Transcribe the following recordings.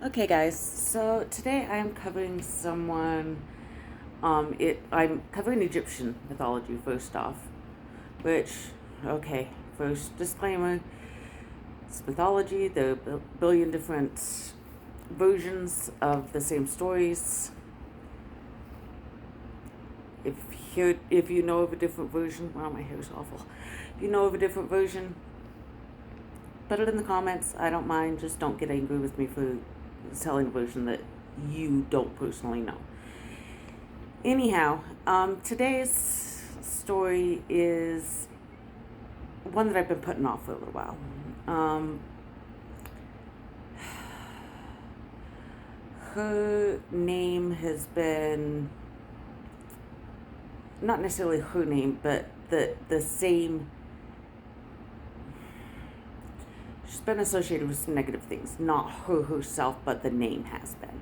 Okay, guys. So today I am covering I'm covering Egyptian mythology first off, which, okay, first disclaimer: it's mythology. There are a billion different versions of the same stories. If you know of a different version, wow, my hair is awful. If you know of a different version, put it in the comments. I don't mind. Just don't get angry with me for selling a version that you don't personally know. Anyhow, today's story is one that I've been putting off for a little while. Her name has been, not necessarily her name, but the same. She's been associated with some negative things. Not her herself, but the name has been.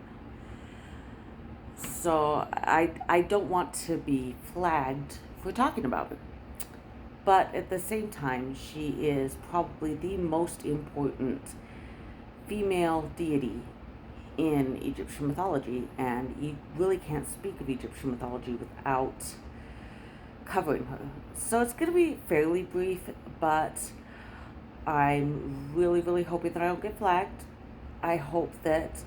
So I don't want to be flagged for talking about her. But at the same time, she is probably the most important female deity in Egyptian mythology, and you really can't speak of Egyptian mythology without covering her. So it's going to be fairly brief, but I'm really, really hoping that I don't get flagged. I hope that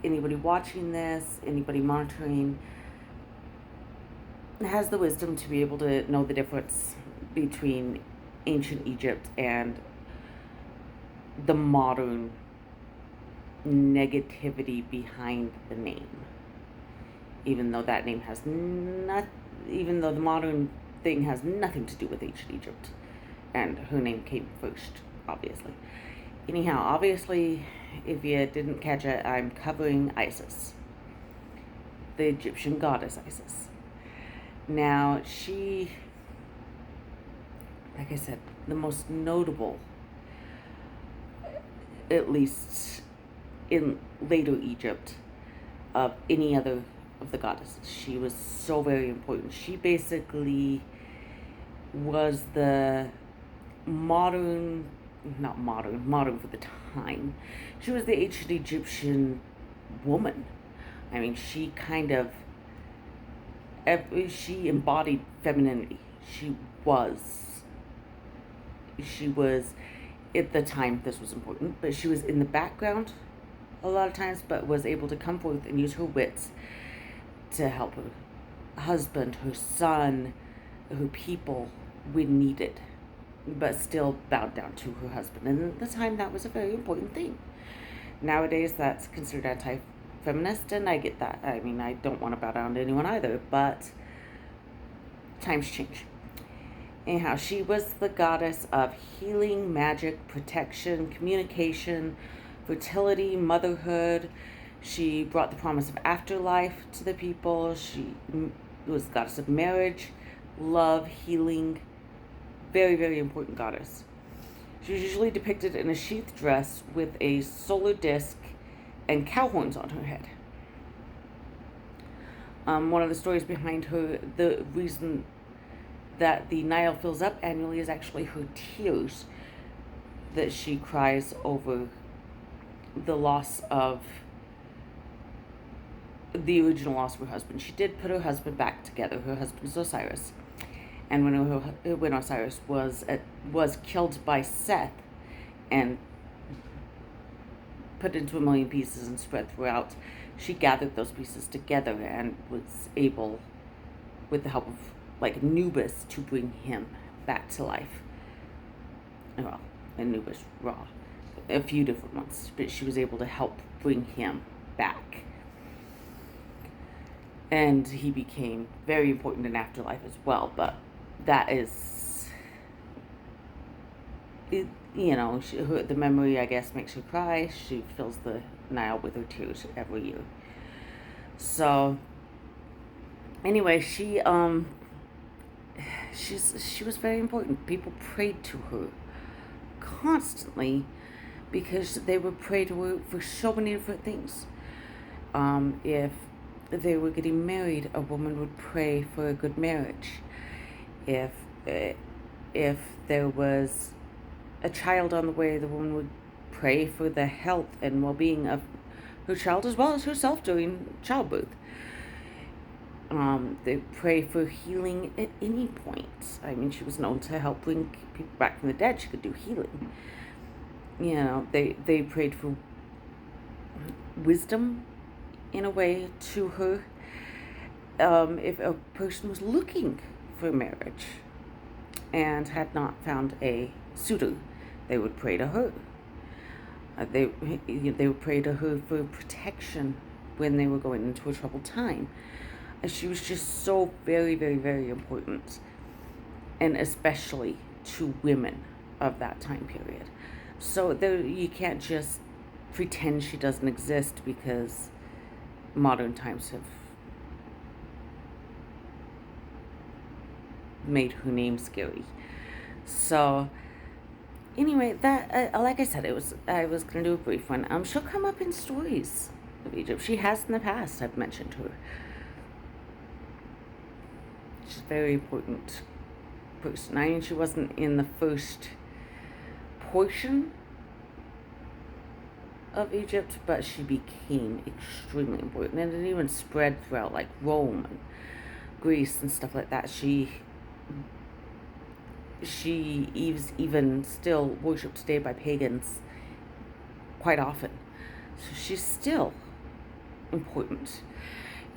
anybody watching this, anybody monitoring, has the wisdom to be able to know the difference between ancient Egypt and the modern negativity behind the name. Even though that name has even though the modern thing has nothing to do with ancient Egypt, and her name came first, obviously. Anyhow, obviously, if you didn't catch it, I'm covering Isis, the Egyptian goddess Isis. Now, she, like I said, the most notable, at least in later Egypt, of any other of the goddesses. She was so very important. She basically was the modern for the time. She was the ancient Egyptian woman. I mean, she embodied femininity. She was, at the time, this was important, but she was in the background a lot of times, but was able to come forth and use her wits to help her husband, her son, her people when needed, but still bowed down to her husband. And at the time, that was a very important thing. Nowadays, that's considered anti-feminist, and I get that. I mean, I don't want to bow down to anyone either, but times change. Anyhow, she was the goddess of healing, magic, protection, communication, fertility, motherhood. She brought the promise of afterlife to the people. She was the goddess of marriage, love, healing. Very, very important goddess. She was usually depicted in a sheath dress with a solar disc and cow horns on her head. One of the stories behind her, the reason that the Nile fills up annually, is actually her tears that she cries over the original loss of her husband. She did put her husband back together. Her husband was Osiris. And when Osiris was killed by Seth and put into a million pieces and spread throughout, she gathered those pieces together and was able, with the help of Anubis, to bring him back to life. Well, Anubis Ra, a few different ones, but she was able to help bring him back. And he became very important in afterlife as well, but that is, the memory, I guess, makes her cry. She fills the Nile with her tears every year. So, anyway, she was very important. People prayed to her constantly because they would pray to her for so many different things. If they were getting married, a woman would pray for a good marriage. If there was a child on the way, the woman would pray for the health and well-being of her child as well as herself during childbirth. They pray for healing at any point. I mean, she was known to help bring people back from the dead. She could do healing. You know, they prayed for wisdom in a way to her. If a person was looking for marriage and had not found a suitor, they would pray to her. They would pray to her for protection when they were going into a troubled time. She was just so very, very, very important, and especially to women of that time period. So you can't just pretend she doesn't exist, because modern times have made her name scary. So anyway, that like I said, I was gonna do a brief one. She'll come up in stories of Egypt. She has in the past. I've mentioned her. She's a very important person. I mean, she wasn't in the first portion of Egypt, but she became extremely important, and it even spread throughout, like Rome and Greece and stuff like that. She is even still worshipped today by pagans quite often. So she's still important.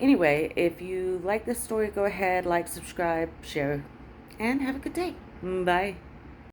Anyway, if you like this story, go ahead, like, subscribe, share, and have a good day. Bye.